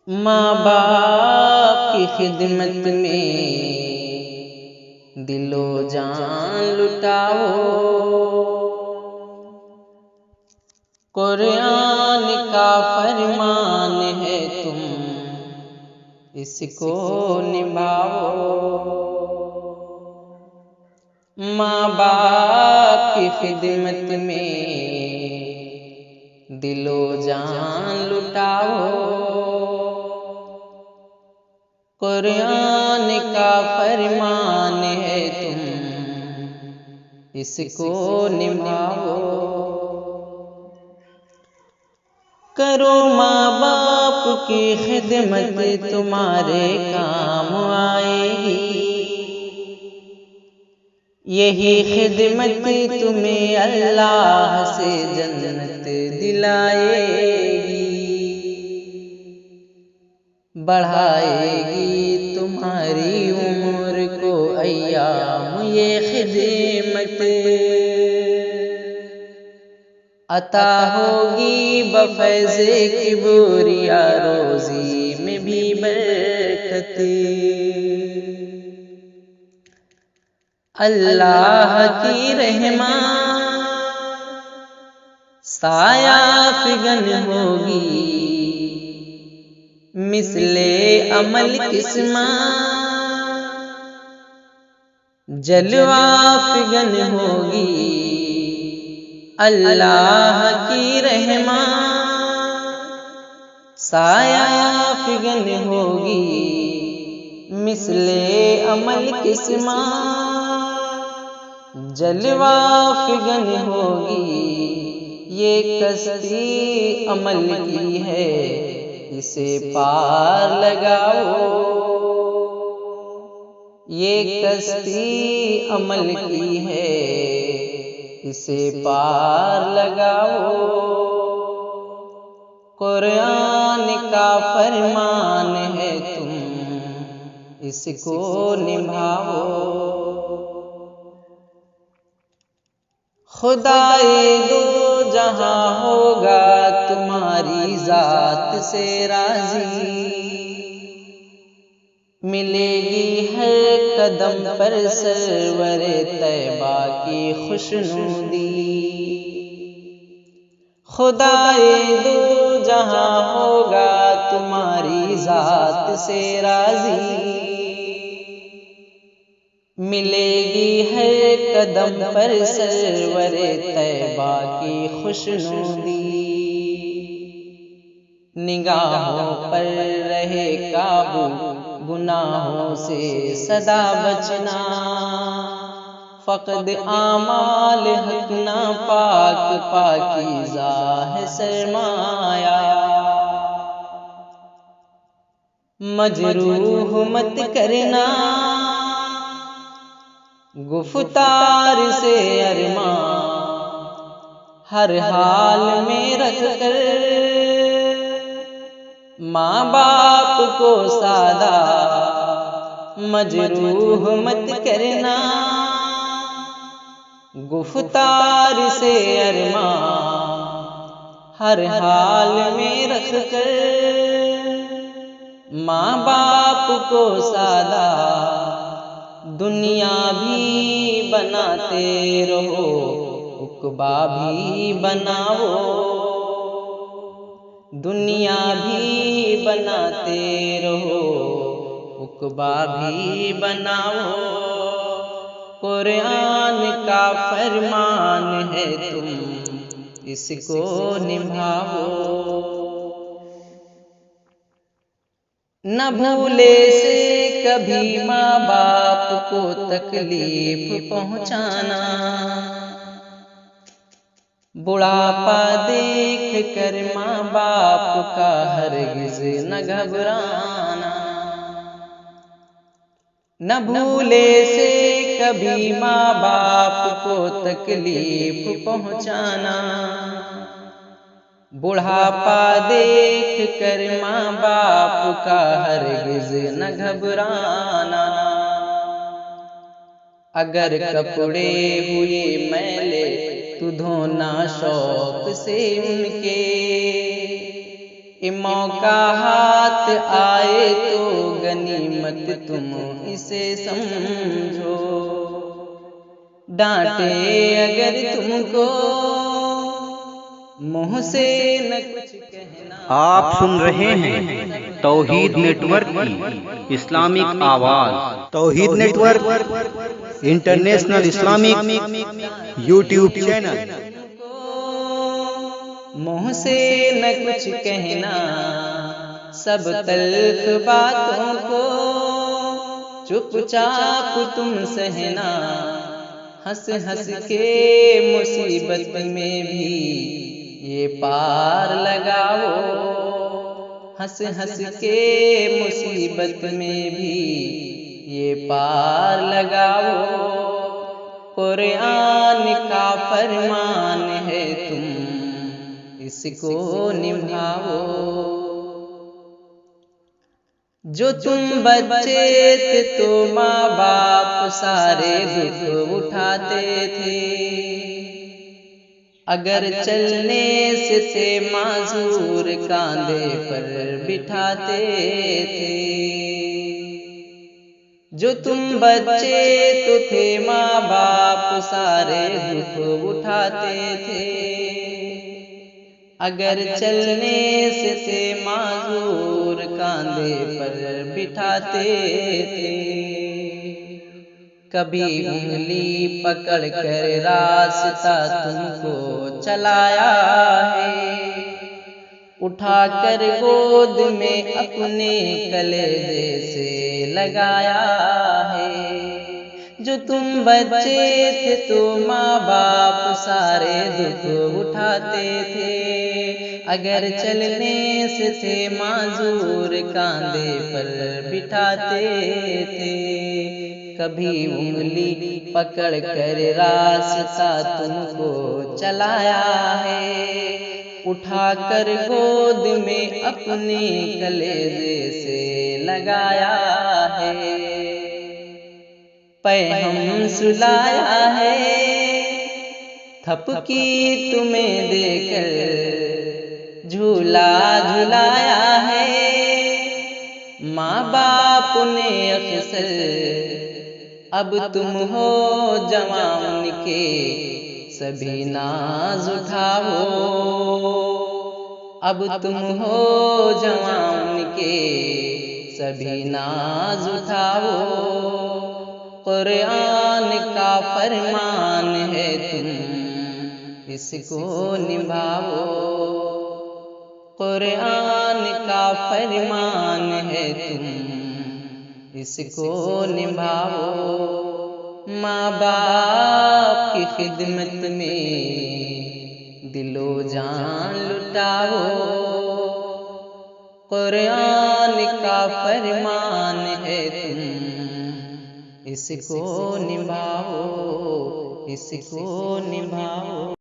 माँ बाप की खिदमत में दिलो जान लुटाओ। कुरान का फरमान है तुम इसको निभाओ। माँ बाप की खिदमत में दिलो जान लुटाओ। कुरान का फरमान है तुम इसको निभाओ। करो माँ बाप की खिदमत तुम्हारे काम आएगी। यही खिदमत तुम्हें अल्लाह से जन्नत दिलाएगी। बढ़ाएगी तुम्हारी उम्र को अय्याम ये खिदमत। अता होगी बफैज़े किबरिया रोज़ी में भी बरकत। अल्लाह की रहमत साया फिगन होगी। मिसले अमल किस्मत जलवा फिगन होगी। अल्लाह की रहमत साया फिगन होगी। मिसले अमल किस्मत जलवा फिगन होगी। ये कश्ती अमल की है इसे पार लगाओ। ये कश्ती अमल की है इसे पार लगाओ। कुरान का फरमान है तुम इसको निभाओ। खुदाए दो जहां होगा तुम्हारी जात से राजी। मिलेगी हर कदम पर सरवरे तैबा की खुशनुदी। खुदाए दो जहां होगा तुम्हारी जात से राजी। मिलेगी हर कदम पर सरवरे तैबा की खुशनुदी। निगाहों पर रहे काबू गुनाहों से सदा बचना। फ़क़द आमाल हक ना पाक पाकीज़ा है सरमाया। मजरूह मत करना गुफ्तार से अरमा। हर हाल में रख कर माँ बाप को सादा। मजरूह मत करना गुफ्तार से अरमा। हर हाल में रख कर माँ बाप को सादा। दुनिया भी बनाते रहो उक़बा भी बनाओ। दुनिया भी बनाते रहो उक़बा भी बनाओ। कुरान का फरमान है तुम इसको निभाओ। न भूले से कभी माँ बाप को तकलीफ पहुँचाना। बुढ़ापा देख कर माँ बाप का हरगिज़ न घबराना। न भूले से कभी माँ बाप को तकलीफ पहुँचाना। बुढ़ापा देख कर माँ बाप का हरगिज़ न घबराना। अगर कपड़े हुए मैले तू धोना शौक से उनके। ये मौका हाथ आए तो गनीमत तुम इसे समझो। डांटे अगर तुमको मुंह से न कुछ कहना। आप सुन रहे हैं तौहीद नेटवर्क की इस्लामिक आवाज। Tauheed network international Islamic YouTube channel. मुंह से न कुछ कहना, सब तल्ख बातों को चुपचाप तुम सहना। हंस हंस के मुसीबत में भी ये पार लगाओ। हंस हंस के मुसीबत में भी ये पार लगाओ। कुरान का फरमान है तुम इसको निभाओ। जो तुम बच्चे थे तो माँ बाप सारे दुख उठाते थे। अगर चलने से थे माजूर कांधे पर बिठाते थे। जो तुम बच्चे तो थे माँ बाप सारे दुख उठाते थे। अगर चलने से थे माजूर कांधे पर बिठाते थे। कभी उंगली पकड़ कर रास्ता तुमको चलाया है। उठा कर गोद में अपने कलेजे से लगाया है। जो तुम बच्चे थे तो माँ बाप सारे दुख उठाते थे। अगर चलने से थे माजूर कांधे पर बिठाते थे। कभी उंगली पकड़ कर रास्ता तुमको चलाया है। उठा कर गोद में अपने कलेजे से लगाया है। पैहम सुलाया है थपकी तुम्हें देकर। झूला झुलाया है माँ बाप ने अक्सर। अब तुम हो जवान के सभी नाज उठाओ। अब तुम हो जवान के सभी नाज उठाओ। कुरान का फरमान है तुम इसको निभाओ। कुरान का फरमान है तुम इसको निभाओ। माँ बाप की खिदमत में दिलो जान लुटाओ। कुरान का फरमान है तुम इसको निभाओ। इसको निभाओ।